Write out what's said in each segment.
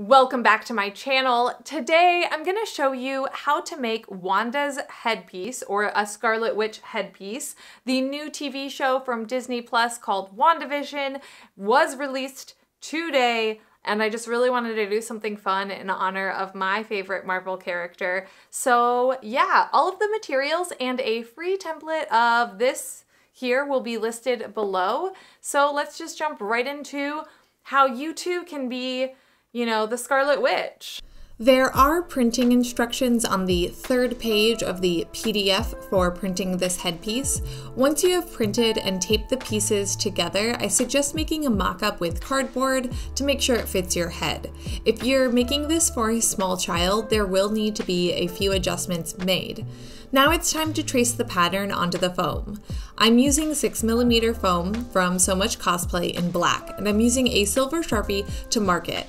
Welcome back to my channel. Today I'm going to show you how to make Wanda's headpiece, or a Scarlet Witch headpiece. The new TV show from Disney Plus called WandaVision was released today, and I just really wanted to do something fun in honor of my favorite Marvel character. So yeah, all of the materials and a free template of this here will be listed below. So let's just jump right into how you too can be, you know, the Scarlet Witch. There are printing instructions on the third page of the PDF for printing this headpiece. Once you have printed and taped the pieces together, I suggest making a mock-up with cardboard to make sure it fits your head. If you're making this for a small child, there will need to be a few adjustments made. Now it's time to trace the pattern onto the foam. I'm using 6mm foam from So Much Cosplay in black, and I'm using a silver Sharpie to mark it.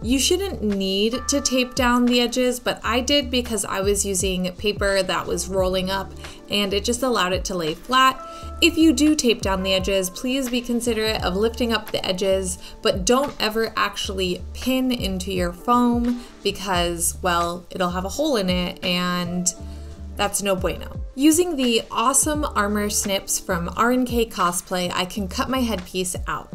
You shouldn't need to tape down the edges, but I did because I was using paper that was rolling up and it just allowed it to lay flat. If you do tape down the edges, please be considerate of lifting up the edges, but don't ever actually pin into your foam because, well, it'll have a hole in it and that's no bueno. Using the awesome armor snips from RNK Cosplay, I can cut my headpiece out.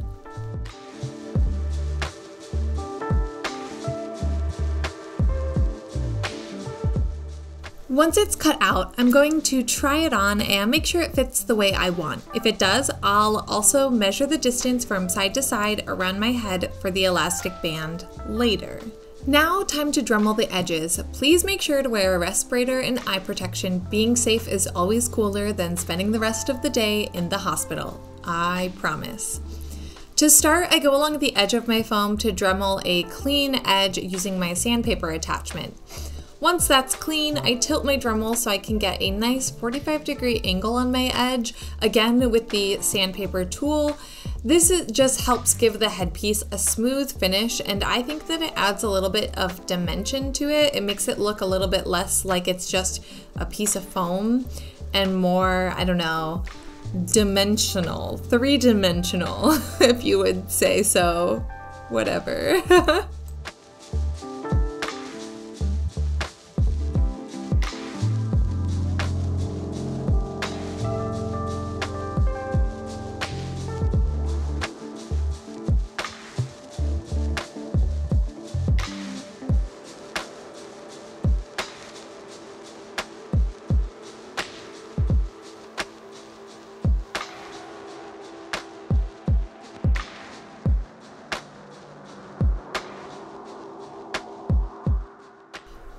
Once it's cut out, I'm going to try it on and make sure it fits the way I want. If it does, I'll also measure the distance from side to side around my head for the elastic band later. Now, time to Dremel the edges. Please make sure to wear a respirator and eye protection. Being safe is always cooler than spending the rest of the day in the hospital. I promise. To start, I go along the edge of my foam to Dremel a clean edge using my sandpaper attachment. Once that's clean, I tilt my Dremel so I can get a nice 45-degree angle on my edge, again with the sandpaper tool. This just helps give the headpiece a smooth finish, and I think that it adds a little bit of dimension to it. It makes it look a little bit less like it's just a piece of foam and more, I don't know, dimensional, three-dimensional, if you would say so, whatever.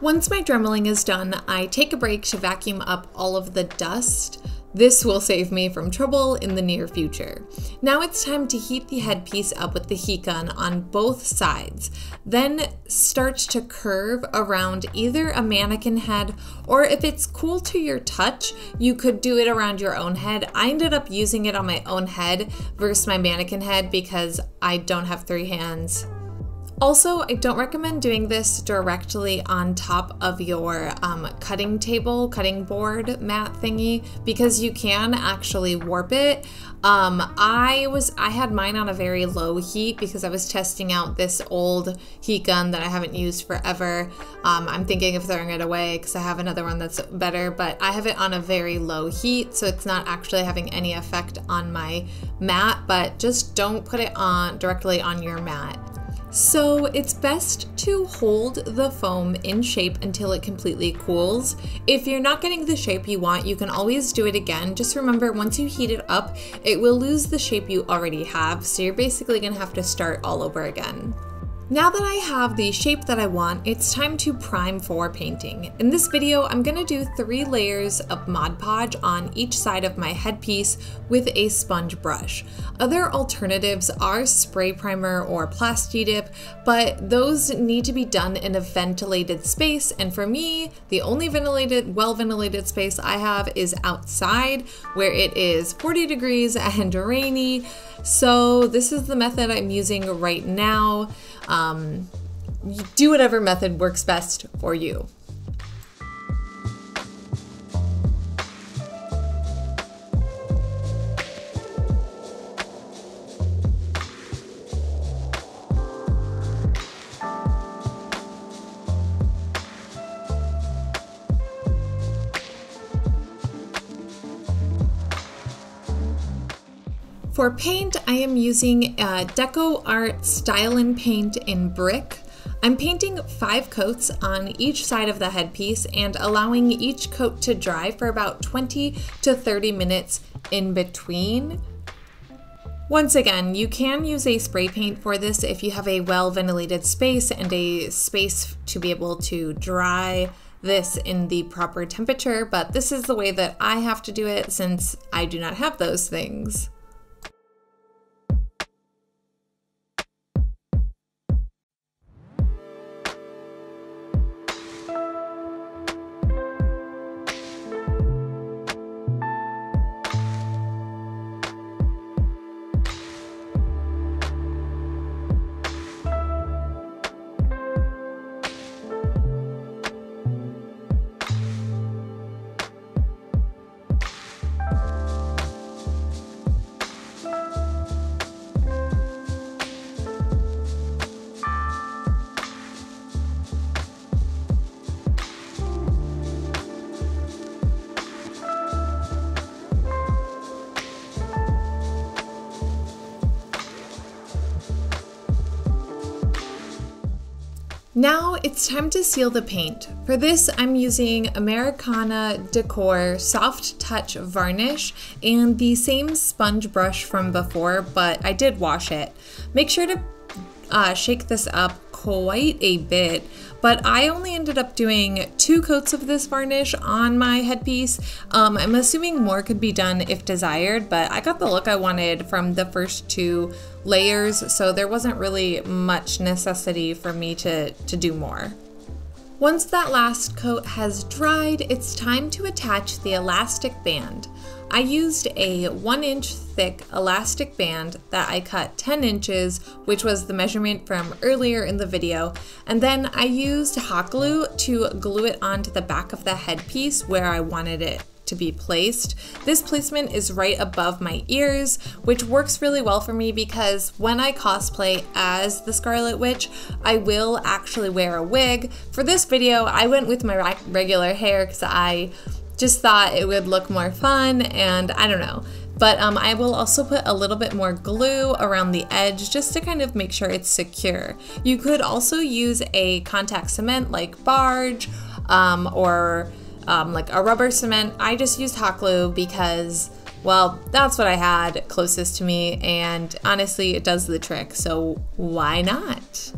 Once my dremeling is done, I take a break to vacuum up all of the dust. This will save me from trouble in the near future. Now it's time to heat the headpiece up with the heat gun on both sides. Then start to curve around either a mannequin head, or if it's cool to your touch, you could do it around your own head. I ended up using it on my own head versus my mannequin head because I don't have 3 hands. Also, I don't recommend doing this directly on top of your cutting board mat thingy, because you can actually warp it. I had mine on a very low heat because I was testing out this old heat gun that I haven't used forever. I'm thinking of throwing it away because I have another one that's better, but I have it on a very low heat, so it's not actually having any effect on my mat, but just don't put it on directly on your mat. So it's best to hold the foam in shape until it completely cools. If you're not getting the shape you want, you can always do it again. Just remember, once you heat it up, it will lose the shape you already have, so you're basically gonna have to start all over again. Now that I have the shape that I want, it's time to prime for painting. In this video, I'm gonna do 3 layers of ModPodge on each side of my headpiece with a sponge brush. Other alternatives are spray primer or Plasti Dip, but those need to be done in a ventilated space, and for me, the only well-ventilated space I have is outside, where it is 40 degrees and rainy. So this is the method I'm using right now. Do whatever method works best for you. For paint, I am using Decor Stylin paint in brick. I'm painting 5 coats on each side of the headpiece and allowing each coat to dry for about 20 to 30 minutes in between. Once again, you can use a spray paint for this if you have a well-ventilated space and a space to be able to dry this in the proper temperature, but this is the way that I have to do it since I do not have those things. Now it's time to seal the paint. For this, I'm using Americana Decor Soft Touch Varnish and the same sponge brush from before, but I did wash it. Make sure to shake this up quite a bit, but I only ended up doing 2 coats of this varnish on my headpiece. I'm assuming more could be done if desired, but I got the look I wanted from the first 2 layers, so there wasn't really much necessity for me to do more. Once that last coat has dried, it's time to attach the elastic band. I used a 1-inch thick elastic band that I cut 10 inches, which was the measurement from earlier in the video, and then I used hot glue to glue it onto the back of the headpiece where I wanted it to be placed. This placement is right above my ears, which works really well for me because when I cosplay as the Scarlet Witch, I will actually wear a wig. For this video, I went with my regular hair because I just thought it would look more fun, and I don't know. But I will also put a little bit more glue around the edge just to kind of make sure it's secure. You could also use a contact cement like Barge or like a rubber cement. I just used hot glue because, well, that's what I had closest to me, and honestly it does the trick, so why not?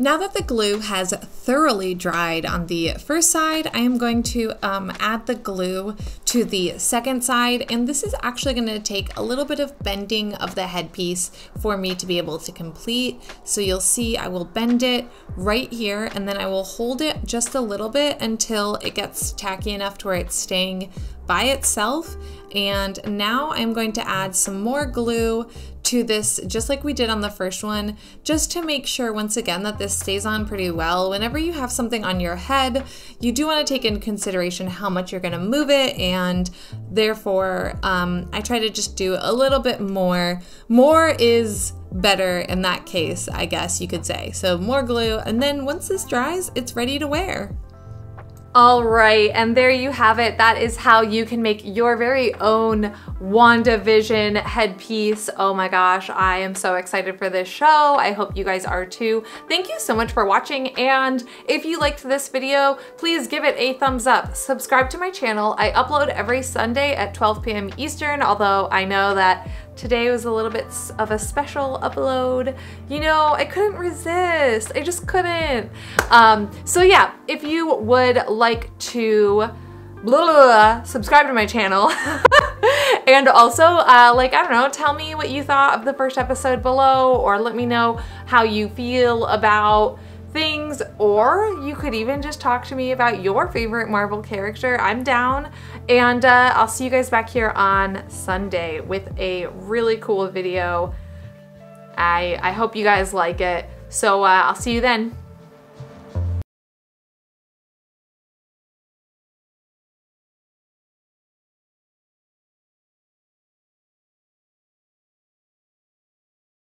Now that the glue has thoroughly dried on the first side, I am going to add the glue to the second side, and this is actually going to take a little bit of bending of the headpiece for me to be able to complete. So you'll see I will bend it right here, and then I will hold it just a little bit until it gets tacky enough to where it's staying by itself. And now I'm going to add some more glue to this, just like we did on the first one, just to make sure once again that this stays on pretty well. Whenever you have something on your head, you do want to take into consideration how much you're going to move it, and therefore I try to just do a little bit more. More is better in that case, I guess you could say. So more glue, and then once this dries, it's ready to wear. All right, and there you have it. That is how you can make your very own WandaVision headpiece. Oh my gosh, I am so excited for this show. I hope you guys are too. Thank you so much for watching, and if you liked this video, please give it a thumbs up. Subscribe to my channel. I upload every Sunday at 12 p.m. Eastern, although I know that today was a little bit of a special upload. You know, I couldn't resist. I just couldn't. So yeah, if you would like to subscribe to my channel and also like, I don't know, tell me what you thought of the first episode below, or let me know how you feel about things, or you could even just talk to me about your favorite Marvel character. I'm down, and I'll see you guys back here on Sunday with a really cool video. I hope you guys like it, so I'll see you then.